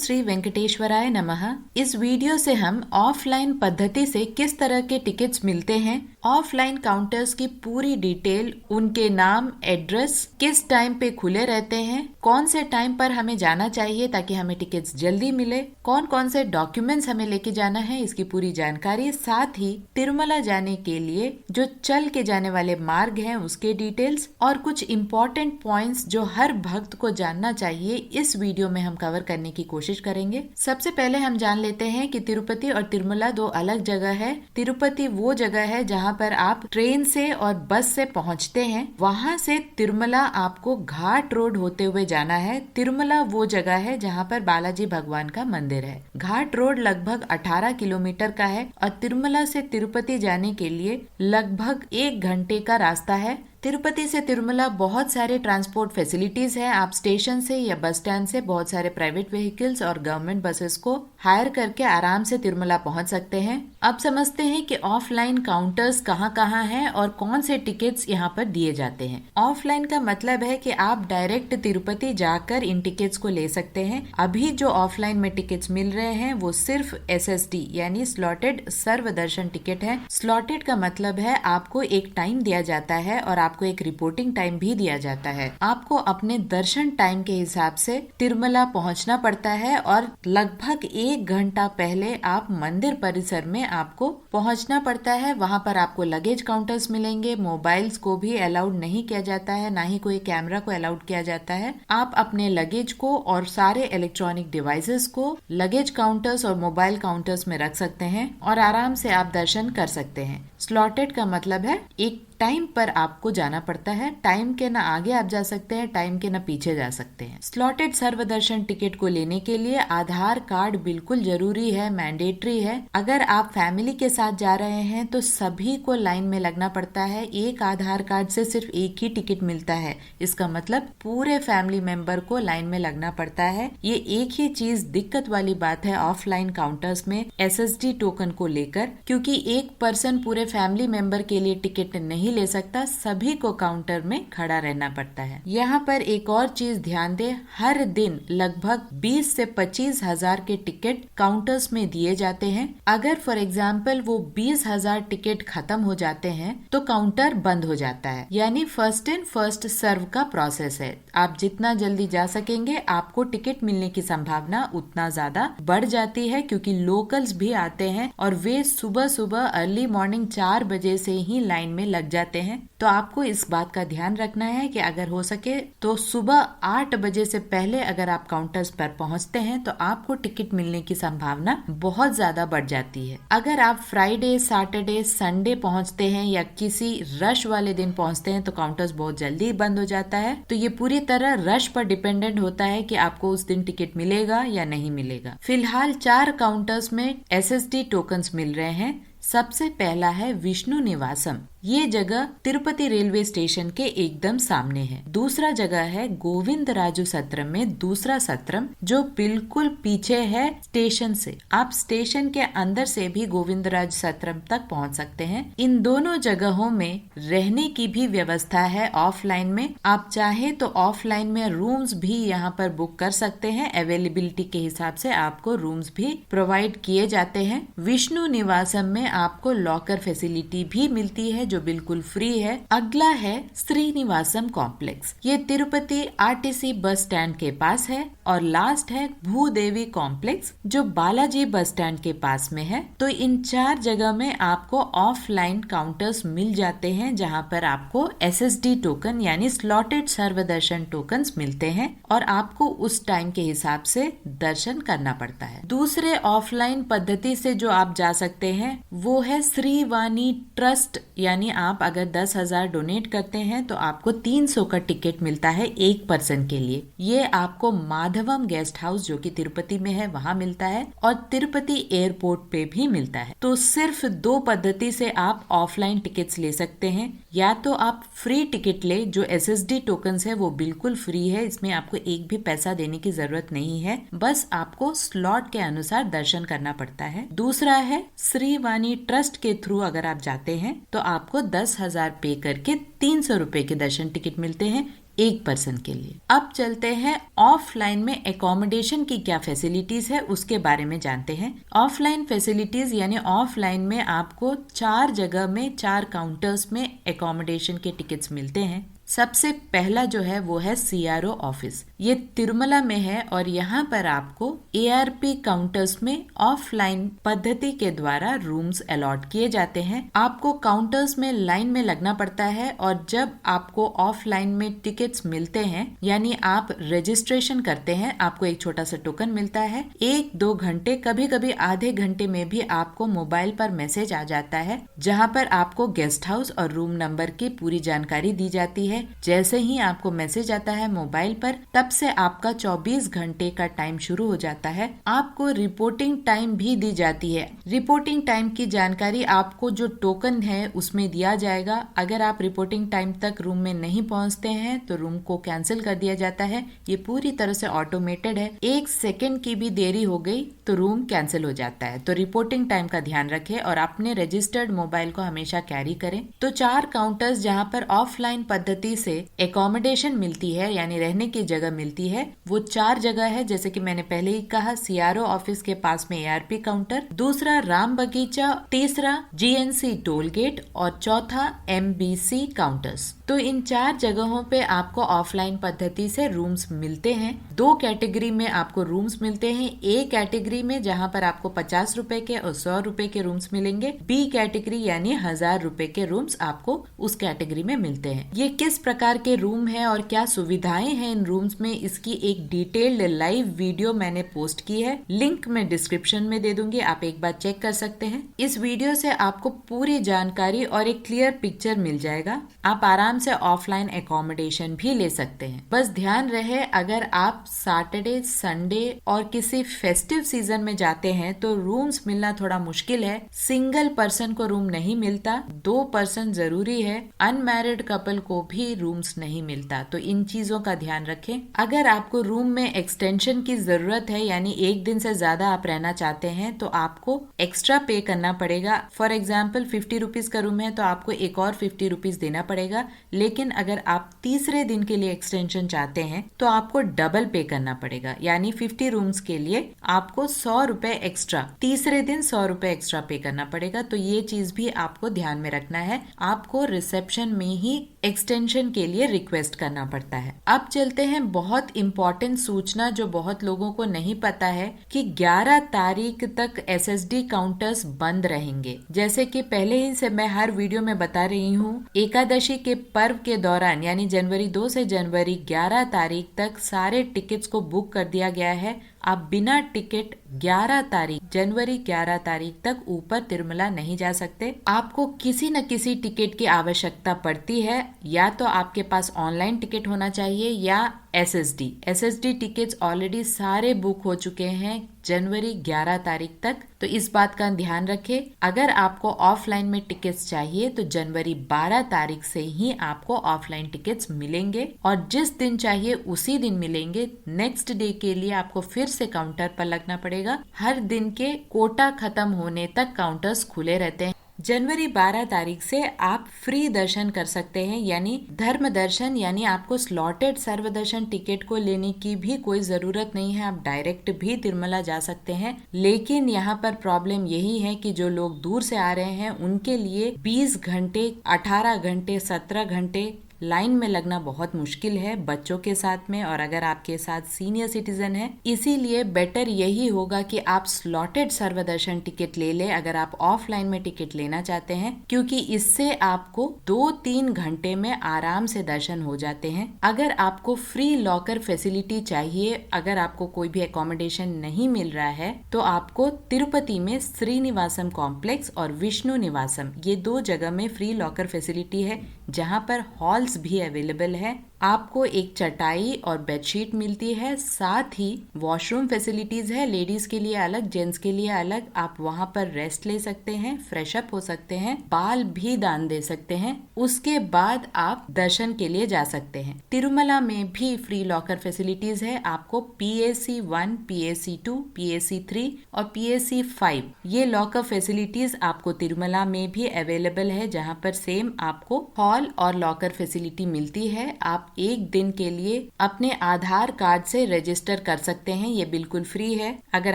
श्री वेंकटेश्वराय नमः। इस वीडियो से हम ऑफलाइन पद्धति से किस तरह के टिकट्स मिलते हैं, ऑफलाइन काउंटर्स की पूरी डिटेल, उनके नाम, एड्रेस, किस टाइम पे खुले रहते हैं, कौन से टाइम पर हमें जाना चाहिए ताकि हमें टिकट्स जल्दी मिले, कौन कौन से डॉक्यूमेंट्स हमें लेके जाना है, इसकी पूरी जानकारी, साथ ही तिरुमला जाने के लिए जो चल के जाने वाले मार्ग हैं उसके डिटेल्स और कुछ इम्पोर्टेंट पॉइंट्स जो हर भक्त को जानना चाहिए, इस वीडियो में हम कवर करने की कोशिश करेंगे। सबसे पहले हम जान लेते हैं कि तिरुपति और तिरुमला दो अलग जगह है। तिरुपति वो जगह है जहाँ पर आप ट्रेन से और बस से पहुँचते हैं, वहाँ से तिरुमला आपको घाट रोड होते हुए जाना है। तिरुमला वो जगह है जहाँ पर बालाजी भगवान का मंदिर है। घाट रोड लगभग 18 किलोमीटर का है और तिरुमला से तिरुपति जाने के लिए लगभग 1 घंटे का रास्ता है। तिरुपति से तिरुमला बहुत सारे ट्रांसपोर्ट फैसिलिटीज है। आप स्टेशन से या बस स्टैंड से बहुत सारे प्राइवेट व्हीकल्स और गवर्नमेंट बसेस को हायर करके आराम से तिरुमला पहुंच सकते हैं। अब समझते हैं कि ऑफलाइन काउंटर्स कहाँ कहाँ हैं और कौन से टिकट्स यहाँ पर दिए जाते हैं। ऑफलाइन का मतलब है कि आप डायरेक्ट तिरुपति जाकर इन टिकट्स को ले सकते हैं। अभी जो ऑफलाइन में टिकट्स मिल रहे हैं वो सिर्फ SST यानी स्लॉटेड सर्व दर्शन टिकट है। स्लॉटेड का मतलब है आपको एक टाइम दिया जाता है और आपको एक रिपोर्टिंग टाइम भी दिया जाता है। आपको अपने दर्शन टाइम के हिसाब से तिरुमला पहुंचना पड़ता है और लगभग 1 घंटा पहले आप मंदिर परिसर में आपको पहुंचना पड़ता है। वहां पर आपको लगेज काउंटर्स मिलेंगे। मोबाइल्स को भी अलाउड नहीं किया जाता है, ना ही कोई कैमरा को अलाउड किया जाता है। आप अपने लगेज को और सारे इलेक्ट्रॉनिक डिवाइसेस को लगेज काउंटर्स और मोबाइल काउंटर्स में रख सकते हैं और आराम से आप दर्शन कर सकते हैं। स्लॉटेड का मतलब है एक टाइम पर आपको जाना पड़ता है। टाइम के ना आगे आप जा सकते हैं, टाइम के ना पीछे जा सकते हैं। स्लॉटेड सर्वदर्शन टिकट को लेने के लिए आधार कार्ड बिल्कुल जरूरी है, मैंडेटरी है। अगर आप फैमिली के साथ जा रहे हैं तो सभी को लाइन में लगना पड़ता है। एक आधार कार्ड से सिर्फ एक ही टिकट मिलता है। इसका मतलब पूरे फैमिली मेंबर को लाइन में लगना पड़ता है। ये एक ही चीज दिक्कत वाली बात है ऑफलाइन काउंटर्स में SSD टोकन को लेकर, क्योंकि एक पर्सन पूरे फैमिली मेंबर के लिए टिकट नहीं ले सकता, सभी को काउंटर में खड़ा रहना पड़ता है। यहाँ पर एक और चीज ध्यान दें, हर दिन लगभग 20 से 25 हजार के टिकट काउंटर्स में दिए जाते हैं। अगर फॉर एग्जाम्पल वो 20,000 टिकट खत्म हो जाते हैं तो काउंटर बंद हो जाता है, यानी फर्स्ट इन फर्स्ट सर्व का प्रोसेस है। आप जितना जल्दी जा सकेंगे आपको टिकट मिलने की संभावना उतना ज्यादा बढ़ जाती है, क्योंकि लोकल्स भी आते हैं और वे सुबह सुबह अर्ली मॉर्निंग 4 बजे से ही लाइन में लग जाते हैं। तो आपको इस बात का ध्यान रखना है कि अगर हो सके तो सुबह 8 बजे से पहले अगर आप काउंटर्स पर पहुंचते हैं तो आपको टिकट मिलने की संभावना बहुत ज्यादा बढ़ जाती है। अगर आप फ्राइडे, सैटरडे, संडे पहुंचते हैं या किसी रश वाले दिन पहुंचते हैं तो काउंटर्स बहुत जल्दी बंद हो जाता है। तो ये पूरी तरह रश पर डिपेंडेंट होता है कि आपको उस दिन टिकट मिलेगा या नहीं मिलेगा। फिलहाल 4 काउंटर्स में SSD टोकन्स मिल रहे हैं। सबसे पहला है विष्णु निवासम। ये जगह तिरुपति रेलवे स्टेशन के एकदम सामने है। दूसरा जगह है गोविंद राजू सत्रम में दूसरा सत्रम, जो बिल्कुल पीछे है स्टेशन से। आप स्टेशन के अंदर से भी गोविंद राजू सत्रम तक पहुंच सकते हैं। इन दोनों जगहों में रहने की भी व्यवस्था है ऑफलाइन में। आप चाहे तो ऑफलाइन में रूम्स भी यहाँ पर बुक कर सकते हैं। अवेलेबिलिटी के हिसाब से आपको रूम्स भी प्रोवाइड किए जाते हैं। विष्णु निवासम में आपको लॉकर फैसिलिटी भी मिलती है जो बिल्कुल फ्री है। अगला है श्रीनिवासम कॉम्प्लेक्स। ये तिरुपति RTC बस स्टैंड के पास है। और लास्ट है भूदेवी कॉम्प्लेक्स जो बालाजी बस स्टैंड के पास में है। तो इन 4 जगह में आपको ऑफलाइन काउंटर्स मिल जाते हैं जहां पर आपको SSD टोकन यानी स्लॉटेड सर्वदर्शन टोकन्स मिलते हैं और आपको उस टाइम के हिसाब से दर्शन करना पड़ता है। दूसरे ऑफलाइन पद्धति से जो आप जा सकते हैं वो है श्रीवाणी ट्रस्ट, यानी आप अगर 10,000 डोनेट करते हैं तो आपको 300 का टिकट मिलता है एक पर्सन के लिए। ये आपको माधवम गेस्ट हाउस जो कि तिरुपति में है वहाँ मिलता है और तिरुपति एयरपोर्ट पे भी मिलता है। तो सिर्फ 2 पद्धति से आप ऑफलाइन टिकट्स ले सकते हैं। या तो आप फ्री टिकट ले, जो SSD टोकन्स है वो बिल्कुल फ्री है, इसमें आपको एक भी पैसा देने की जरूरत नहीं है, बस आपको स्लॉट के अनुसार दर्शन करना पड़ता है। दूसरा है श्रीवाणी ट्रस्ट के थ्रू अगर आप जाते हैं तो आपको 10,000 पे करके 300 रुपए के दर्शन टिकट मिलते हैं। एक पर्सन के लिए। अब चलते हैं ऑफलाइन में एकोमोडेशन की क्या फैसिलिटीज है उसके बारे में जानते हैं। ऑफलाइन फैसिलिटीज यानी ऑफलाइन में आपको 4 जगह में 4 काउंटर्स में एकोमोडेशन के टिकट्स मिलते हैं। सबसे पहला जो है वो है CRO ऑफिस, ये तिरुमला में है और यहाँ पर आपको ARP काउंटर्स में ऑफलाइन पद्धति के द्वारा रूम्स अलॉट किए जाते हैं। आपको काउंटर्स में लाइन में लगना पड़ता है और जब आपको ऑफलाइन में टिकट्स मिलते हैं यानी आप रजिस्ट्रेशन करते हैं, आपको एक छोटा सा टोकन मिलता है। 1-2 घंटे कभी कभी आधे घंटे में भी आपको मोबाइल पर मैसेज आ जाता है जहाँ पर आपको गेस्ट हाउस और रूम नंबर की पूरी जानकारी दी जाती है। जैसे ही आपको मैसेज आता है मोबाइल पर तब से आपका 24 घंटे का टाइम शुरू हो जाता है। आपको रिपोर्टिंग टाइम भी दी जाती है। रिपोर्टिंग टाइम की जानकारी आपको जो टोकन है उसमें दिया जाएगा। अगर आप रिपोर्टिंग टाइम तक रूम में नहीं पहुंचते हैं तो रूम को कैंसिल कर दिया जाता है। ये पूरी तरह से ऑटोमेटेड है। 1 सेकेंड की भी देरी हो गई तो रूम कैंसिल हो जाता है। तो रिपोर्टिंग टाइम का ध्यान रखें और अपने रजिस्टर्ड मोबाइल को हमेशा कैरी करें। तो 4 काउंटर्स जहाँ पर ऑफलाइन पद्धति से एकोमोडेशन मिलती है यानी रहने की जगह मिलती है, वो 4 जगह है। जैसे कि मैंने पहले ही कहा, CRO ऑफिस के पास में ARP काउंटर, दूसरा राम बगीचा, तीसरा GNC टोल गेट और चौथा MBC काउंटर्स। तो इन 4 जगहों पे आपको ऑफलाइन पद्धति से रूम्स मिलते हैं। 2 कैटेगरी में आपको रूम्स मिलते हैं। A कैटेगरी में जहाँ पर आपको 50 रुपए के और 100 रुपए के रूम्स मिलेंगे। B कैटेगरी यानी 1000 रुपए के रूम्स आपको उस कैटेगरी में मिलते हैं। ये किस प्रकार के रूम है और क्या सुविधाएं हैं इन रूम्स में, इसकी एक डिटेल्ड लाइव वीडियो मैंने पोस्ट की है। लिंक मैं डिस्क्रिप्शन में दे दूंगी, आप एक बार चेक कर सकते हैं। इस वीडियो से आपको पूरी जानकारी और एक क्लियर पिक्चर मिल जाएगा। आप आराम से ऑफलाइन एकोमोडेशन भी ले सकते हैं। बस ध्यान रहे, अगर आप सैटरडे, संडे और किसी फेस्टिव सीजन में जाते हैं तो रूम्स मिलना थोड़ा मुश्किल है। सिंगल पर्सन को रूम नहीं मिलता, 2 पर्सन जरूरी है। अनमैरिड कपल को भी रूम्स नहीं मिलता। तो इन चीजों का ध्यान रखें। अगर आपको रूम में एक्सटेंशन की जरूरत है यानी 1 दिन से ज्यादा आप रहना चाहते हैं तो आपको एक्स्ट्रा पे करना पड़ेगा। फॉर एग्जाम्पल 50 रुपीज का रूम है तो आपको एक और 50 रुपीज देना पड़ेगा। लेकिन अगर आप तीसरे दिन के लिए एक्सटेंशन चाहते हैं तो आपको डबल पे करना पड़ेगा, यानी 50 रूम्स के लिए आपको 100 रुपए एक्स्ट्रा, तीसरे दिन 100 रुपए एक्स्ट्रा पे करना पड़ेगा। तो ये चीज भी आपको ध्यान में रखना है। आपको रिसेप्शन में ही एक्सटेंशन के लिए रिक्वेस्ट करना पड़ता है। अब चलते हैं बहुत इंपॉर्टेंट सूचना जो बहुत लोगों को नहीं पता है कि 11 तारीख तक SSD काउंटर्स बंद रहेंगे। जैसे कि पहले ही से मैं हर वीडियो में बता रही हूँ, एकादशी के पर्व के दौरान यानी जनवरी 2 से जनवरी 11 तारीख तक सारे टिकट्स को बुक कर दिया गया है। आप बिना टिकट 11 तारीख, जनवरी 11 तारीख तक ऊपर तिरुमला नहीं जा सकते। आपको किसी न किसी टिकट की आवश्यकता पड़ती है, या तो आपके पास ऑनलाइन टिकट होना चाहिए या SSD टिकट्स ऑलरेडी सारे बुक हो चुके हैं जनवरी 11 तारीख तक। तो इस बात का ध्यान रखें। अगर आपको ऑफलाइन में टिकट्स चाहिए तो जनवरी 12 तारीख से ही आपको ऑफलाइन टिकट्स मिलेंगे और जिस दिन चाहिए उसी दिन मिलेंगे। नेक्स्ट डे के लिए आपको फिर से काउंटर पर लगना पड़ेगा। हर दिन के कोटा खत्म होने तक काउंटर्स खुले रहते हैं। जनवरी 12 तारीख से आप फ्री दर्शन कर सकते हैं, यानी धर्म दर्शन, यानी आपको स्लॉटेड सर्वदर्शन टिकट को लेने की भी कोई जरूरत नहीं है। आप डायरेक्ट भी तिरुमला जा सकते हैं। लेकिन यहाँ पर प्रॉब्लम यही है कि जो लोग दूर से आ रहे हैं उनके लिए 20 घंटे, 18 घंटे, 17 घंटे लाइन में लगना बहुत मुश्किल है बच्चों के साथ में, और अगर आपके साथ सीनियर सिटीजन है। इसीलिए बेटर यही होगा कि आप स्लॉटेड सर्वदर्शन टिकट ले ले अगर आप ऑफलाइन में टिकट लेना चाहते हैं, क्योंकि इससे आपको 2-3 घंटे में आराम से दर्शन हो जाते हैं। अगर आपको फ्री लॉकर फैसिलिटी चाहिए, अगर आपको कोई भी एकोमोडेशन नहीं मिल रहा है, तो आपको तिरुपति में श्रीनिवासम कॉम्प्लेक्स और विष्णु निवासम, ये 2 जगह में फ्री लॉकर फैसिलिटी है, जहाँ पर हॉल्स भी अवेलेबल है। आपको एक चटाई और बेडशीट मिलती है, साथ ही वॉशरूम फैसिलिटीज है, लेडीज के लिए अलग, जेंट्स के लिए अलग। आप वहां पर रेस्ट ले सकते हैं, फ्रेश अप हो सकते हैं, बाल भी दान दे सकते हैं। उसके बाद आप दर्शन के लिए जा सकते हैं। तिरुमला में भी फ्री लॉकर फैसिलिटीज है। आपको PAC 1, PAC 2, PAC 3 और PAC 5 ये लॉकर फैसिलिटीज आपको तिरुमला में भी अवेलेबल है, जहाँ पर सेम आपको हॉल हॉल और लॉकर फैसिलिटी मिलती है। आप एक दिन के लिए अपने आधार कार्ड से रजिस्टर कर सकते हैं, ये बिल्कुल फ्री है। अगर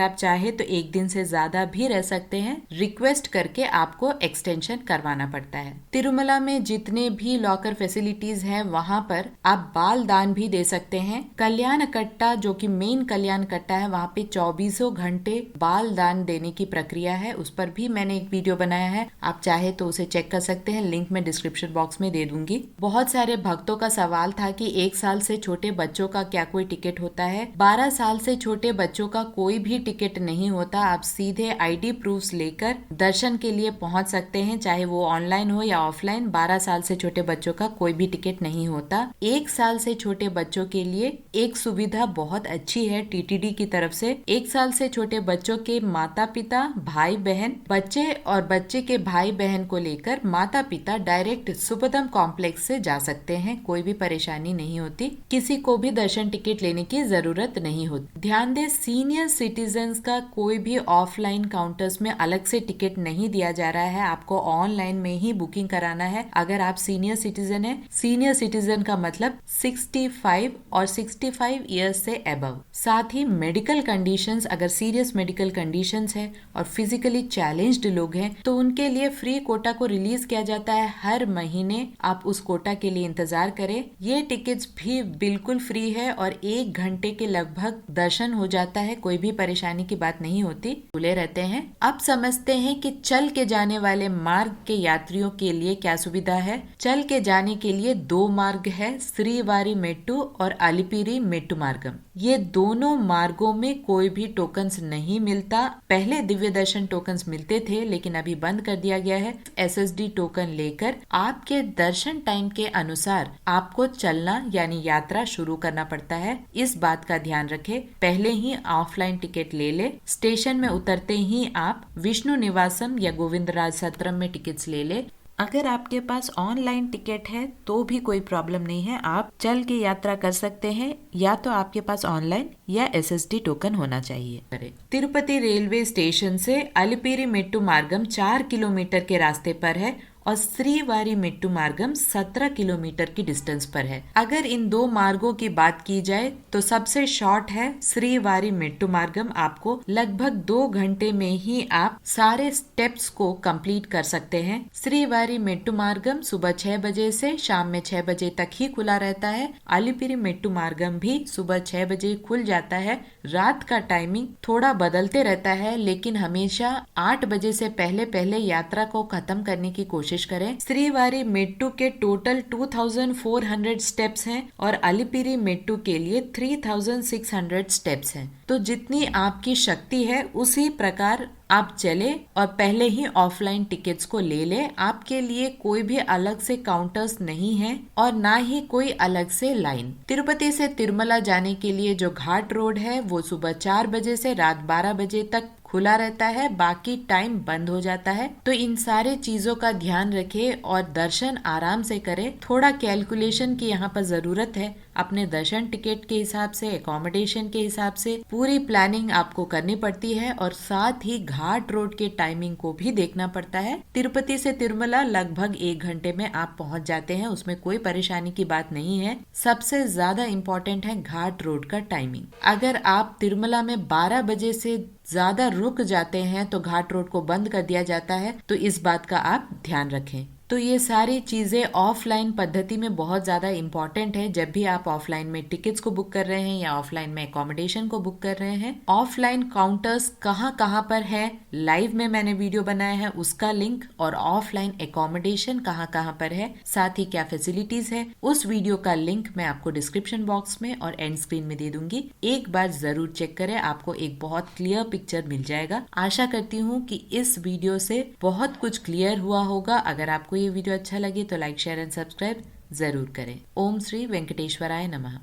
आप चाहे तो एक दिन से ज्यादा भी रह सकते हैं, रिक्वेस्ट करके आपको एक्सटेंशन करवाना पड़ता है। तिरुमला में जितने भी लॉकर फैसिलिटीज हैं वहाँ पर आप बाल दान भी दे सकते हैं। कल्याण कट्टा जो कि मेन कल्याण कट्टा है, वहाँ पे 24 घंटे बाल दान देने की प्रक्रिया है। उस पर भी मैंने एक वीडियो बनाया है, आप चाहे तो उसे चेक कर सकते हैं, लिंक मैं डिस्क्रिप्शन बॉक्स में दे दूंगी। बहुत सारे भक्तों का सवाल था कि 1 साल से छोटे बच्चों का क्या कोई टिकट होता है। 12 साल से छोटे बच्चों का कोई भी टिकट नहीं होता। आप सीधे ID प्रूफ्स लेकर दर्शन के लिए पहुंच सकते हैं, चाहे वो ऑनलाइन हो या ऑफलाइन। 12 साल से छोटे बच्चों का कोई भी टिकट नहीं होता। 1 साल से छोटे बच्चों के लिए एक सुविधा बहुत अच्छी है TTD की तरफ से। 1 साल से छोटे बच्चों के माता पिता, भाई बहन, बच्चे और बच्चे के भाई बहन को लेकर माता पिता डायरेक्ट सुपदम कॉम्प्लेक्स से जा सकते हैं, कोई भी परेशानी नहीं होती। किसी को भी दर्शन टिकट लेने की जरूरत नहीं होती। ध्यान दें, सीनियर सिटीजन्स का कोई भी ऑफलाइन काउंटर्स में अलग से टिकट नहीं दिया जा रहा है, आपको ऑनलाइन में ही बुकिंग कराना है। अगर आप सीनियर सिटीजन हैं, सीनियर सिटीजन का मतलब 65 और 65 ईयर्स से अबव। साथ ही मेडिकल कंडीशंस, अगर सीरियस मेडिकल कंडीशंस है और फिजिकली चैलेंज्ड लोग हैं तो उनके लिए फ्री कोटा को रिलीज किया जाता है हर महीने। आप उस कोटा के लिए इंतजार करें। ये टिकट्स भी बिल्कुल फ्री है और 1 घंटे के लगभग दर्शन हो जाता है, कोई भी परेशानी की बात नहीं होती, खुले रहते हैं। अब समझते हैं कि चल के जाने वाले मार्ग के यात्रियों के लिए क्या सुविधा है। चल के जाने के लिए 2 मार्ग है, श्रीवारी मेट्टू और अलिपिरी मेट्टू मार्गम। ये दोनों मार्गों में कोई भी टोकन्स नहीं मिलता। पहले दिव्य दर्शन टोकन्स मिलते थे लेकिन अभी बंद कर दिया गया है। SSD टोकन लेकर आपके दर्शन टाइम के अनुसार आपको चलना यानी यात्रा शुरू करना पड़ता है। इस बात का ध्यान रखें, पहले ही ऑफलाइन टिकट ले ले। स्टेशन में उतरते ही आप विष्णु निवासम या गोविंदराज सत्रम में टिकट्स ले ले। अगर आपके पास ऑनलाइन टिकट है तो भी कोई प्रॉब्लम नहीं है, आप चल के यात्रा कर सकते हैं, या तो आपके पास ऑनलाइन या SSD टोकन होना चाहिए। तिरुपति रेलवे स्टेशन से अलिपिरी मेट्टू मार्गम 4 किलोमीटर के रास्ते पर है और श्रीवारी मेट्टू मार्गम 17 किलोमीटर की डिस्टेंस पर है। अगर इन 2 मार्गों की बात की जाए तो सबसे शॉर्ट है श्रीवारी मेट्टू मार्गम। आपको लगभग 2 घंटे में ही आप सारे स्टेप्स को कंप्लीट कर सकते हैं। श्रीवारी मेट्टू मार्गम सुबह 6 बजे से शाम में 6 बजे तक ही खुला रहता है। अलिपिरी मेट्टू मार्गम भी सुबह 6 बजे खुल जाता है। रात का टाइमिंग थोड़ा बदलते रहता है लेकिन हमेशा 8 बजे से पहले यात्रा को खत्म करने की कोशिश करें। श्रीवारी मेट्टू के टोटल 2400 स्टेप्स हैं और अलिपिरी मेट्टू के लिए 3600 स्टेप्स हैं। तो जितनी आपकी शक्ति है उसी प्रकार आप चले और पहले ही ऑफलाइन टिकट्स को ले ले। आपके लिए कोई भी अलग से काउंटर्स नहीं है और ना ही कोई अलग से लाइन। तिरुपति से तिरुमला जाने के लिए जो घाट रोड है वो सुबह 4 बजे से रात 12 बजे तक खुला रहता है, बाकी टाइम बंद हो जाता है। तो इन सारे चीजों का ध्यान रखें और दर्शन आराम से करें। थोड़ा कैलकुलेशन की यहाँ पर जरूरत है, अपने दर्शन टिकट के हिसाब से, एकोमोडेशन के हिसाब से पूरी प्लानिंग आपको करनी पड़ती है और साथ ही घाट रोड के टाइमिंग को भी देखना पड़ता है। तिरुपति से तिरुमला लगभग 1 घंटे में आप पहुंच जाते हैं, उसमें कोई परेशानी की बात नहीं है। सबसे ज्यादा इम्पोर्टेंट है घाट रोड का टाइमिंग। अगर आप तिरुमला में 12 बजे से ज्यादा रुक जाते हैं तो घाट रोड को बंद कर दिया जाता है, तो इस बात का आप ध्यान रखें। तो ये सारी चीजें ऑफलाइन पद्धति में बहुत ज्यादा इम्पोर्टेंट है। जब भी आप ऑफलाइन में टिकट्स को बुक कर रहे हैं या ऑफलाइन में एकोमोडेशन को बुक कर रहे हैं, ऑफलाइन काउंटर्स कहाँ कहाँ पर है लाइव में मैंने वीडियो बनाया है, उसका लिंक, और ऑफलाइन एकोमोडेशन कहाँ कहाँ पर है, साथ ही क्या फैसिलिटीज है, उस वीडियो का लिंक मैं आपको डिस्क्रिप्शन बॉक्स में और एंड स्क्रीन में दे दूंगी। एक बार जरूर चेक करें, आपको एक बहुत क्लियर पिक्चर मिल जाएगा। आशा करती हूँ कि इस वीडियो से बहुत कुछ क्लियर हुआ होगा। अगर आपको ये वीडियो अच्छा लगे तो लाइक, शेयर एंड सब्सक्राइब जरूर करें। ओम श्री वेंकटेश्वराय नमः।